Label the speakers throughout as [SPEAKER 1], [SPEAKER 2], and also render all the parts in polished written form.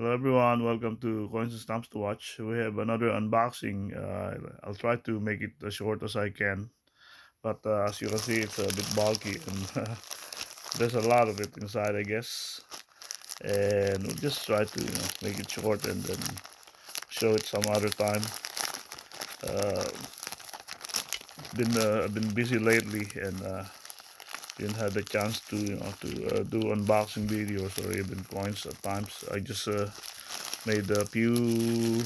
[SPEAKER 1] Hello everyone, welcome to Coins and Stamps to Watch. We have another unboxing. I'll try to make it as short as I can, but as you can see, it's a bit bulky and there's a lot of it inside, I guess. And we'll just try to make it short and then show it some other time. Uh, I've been busy lately and didn't have the chance to do unboxing videos or even coins at times. I just made a few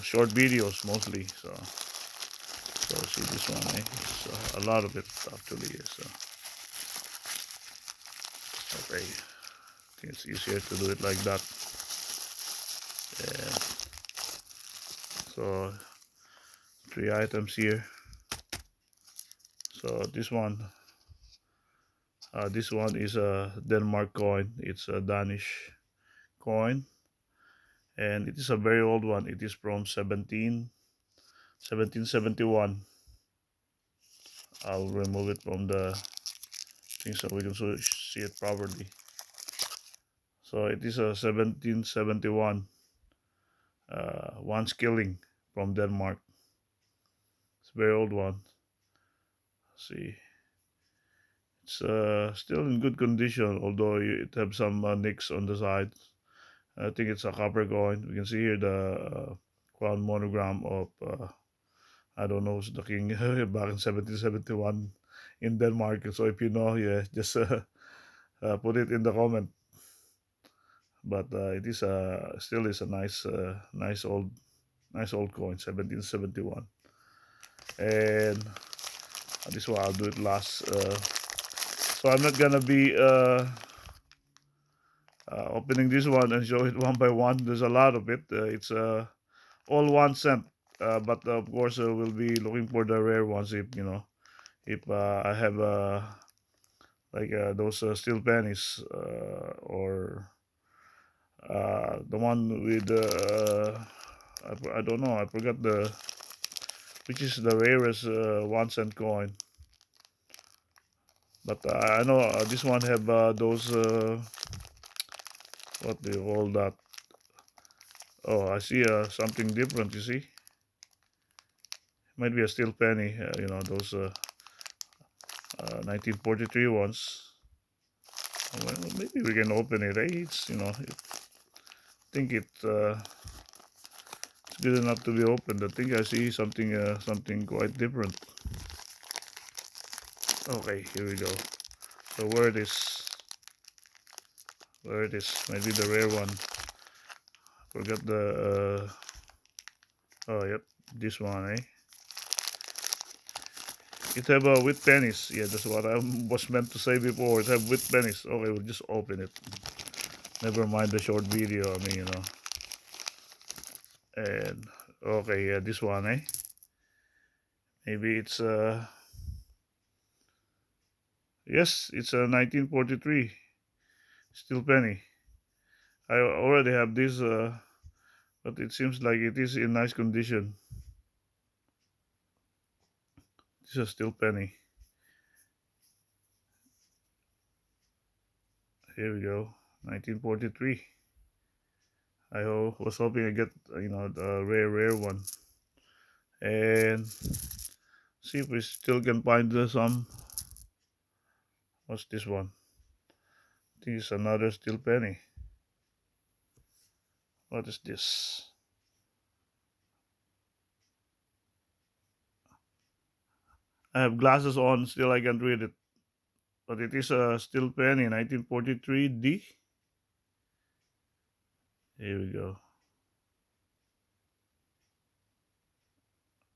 [SPEAKER 1] short videos mostly. So see this one, eh? It's, a lot of it actually is. Okay, I think it's easier to do it like that. And so three items here. So this one is a Denmark coin. It's a Danish coin, and it is a very old one. It is from 1771. I'll remove it from the thing so we can see it properly. So it is a 1771 one skilling from Denmark. It's a very old one. See, it's still in good condition, although it have some nicks on the side. I think it's a copper coin. We can see here the crown monogram of I don't know, the king back in 1771 in Denmark. So if you know, yeah, just put it in the comment. But it is still is a nice old coin, 1771. And this one I'll do it last. So I'm not gonna be opening this one and show it one by one. There's a lot of it. It's all 1 cent. But of course, we'll be looking for the rare ones if I have like those steel pennies or the one with I don't know. I forgot the which is the rarest 1 cent coin. But I know this one have those what do you call that? Oh, I see something different. You see, might be a steel penny. Those 1943 ones. Well, maybe we can open it. Eh? Think it's good enough to be opened. I think I see something quite different. Okay, here we go. So where it is, maybe the rare one. Forgot the oh yep, this one, eh? It have with pennies. Yeah, that's what I was meant to say before. It have with pennies. Okay, we'll just open it. Never mind the short video. I mean, And okay, yeah, this one, eh? Maybe it's yes, it's a 1943 steel penny. I already have this, but it seems like it is in nice condition. This is a steel penny. Here we go, 1943. I was hoping I get the rare one, and see if we still can find some. What's this one? This is another steel penny. What is this? I have glasses on, still I can't read it. But it is a steel penny, 1943D. Here we go.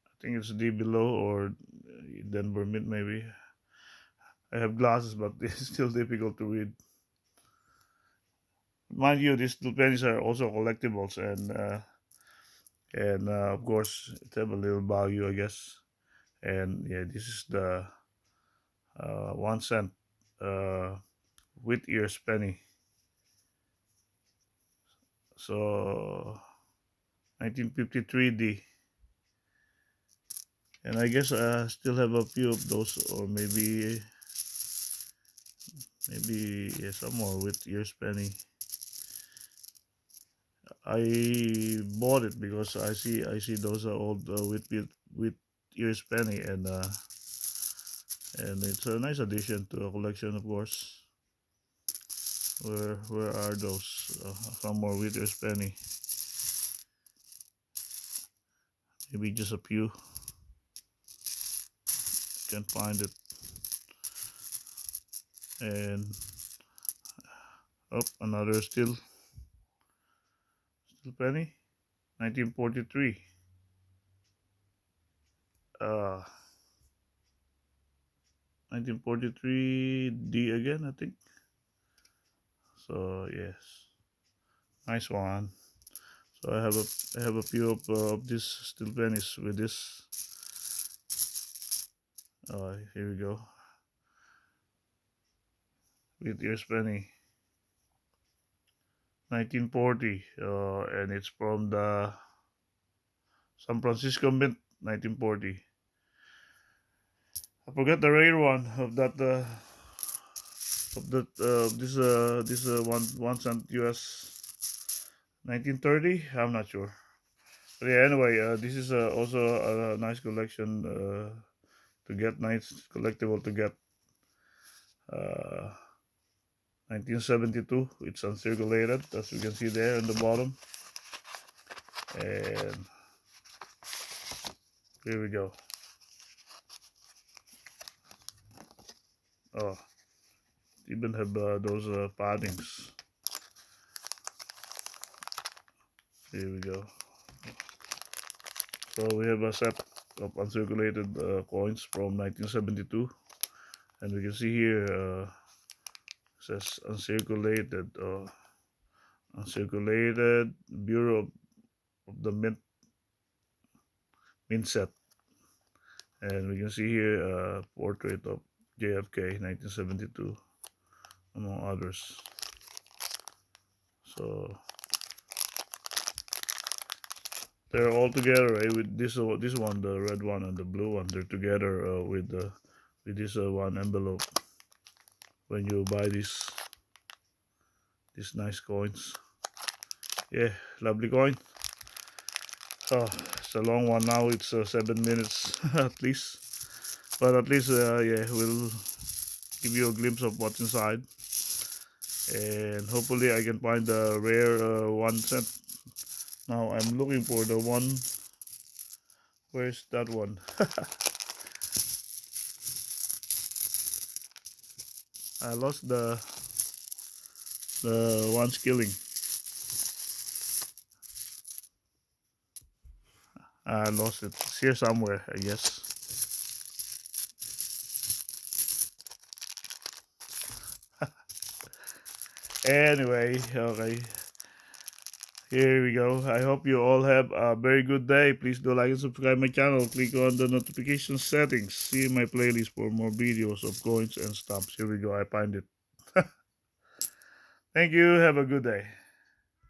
[SPEAKER 1] I think it's D below or Denver Mint maybe. I have glasses, but it's still difficult to read. Mind you, these steel pennies are also collectibles, and of course it have a little value, I guess. And yeah, this is the 1 cent uh, with ears penny. So 1953D. And I guess I still have a few of those, or maybe yeah, some more with ears penny. I bought it because I see those are old with ears penny, and it's a nice addition to a collection, of course. Where are those? Some more with ears penny. Maybe just a few. Can't find it. And oh, another still penny. 1943. Uh 1943 D again, I think. So yes, nice one. So I have a few of these steel pennies with this. Here we go with ears penny, 1940, and it's from the San Francisco Mint, 1940. I forgot the rare one of that this 1 cent US, 1930. I'm not sure. But yeah, anyway, this is also a nice collection to get, nice collectible to get. Uh, 1972. It's uncirculated, as you can see there in the bottom. And here we go. Oh, even have those paddings. Here we go. So we have a set of uncirculated coins from 1972, and we can see here says uncirculated, uncirculated Bureau of the Mint set, and we can see here a portrait of JFK, 1972, among others. So they're all together, eh? With this one, the red one and the blue one, they're together with this one envelope. When you buy these nice coins, yeah, lovely coin. Oh, it's a long one now. It's 7 minutes at least, but at least yeah, we'll give you a glimpse of what's inside, and hopefully I can find the rare 1 cent. Now I'm looking for the one. Where's that one? I lost the one skilling. I lost it. It's here somewhere, I guess. Anyway, okay. Here we go. I hope you all have a very good day. Please do like and subscribe my channel. Click on the notification settings. See my playlist for more videos of coins and stamps. Here we go. I find it. Thank you. Have a good day.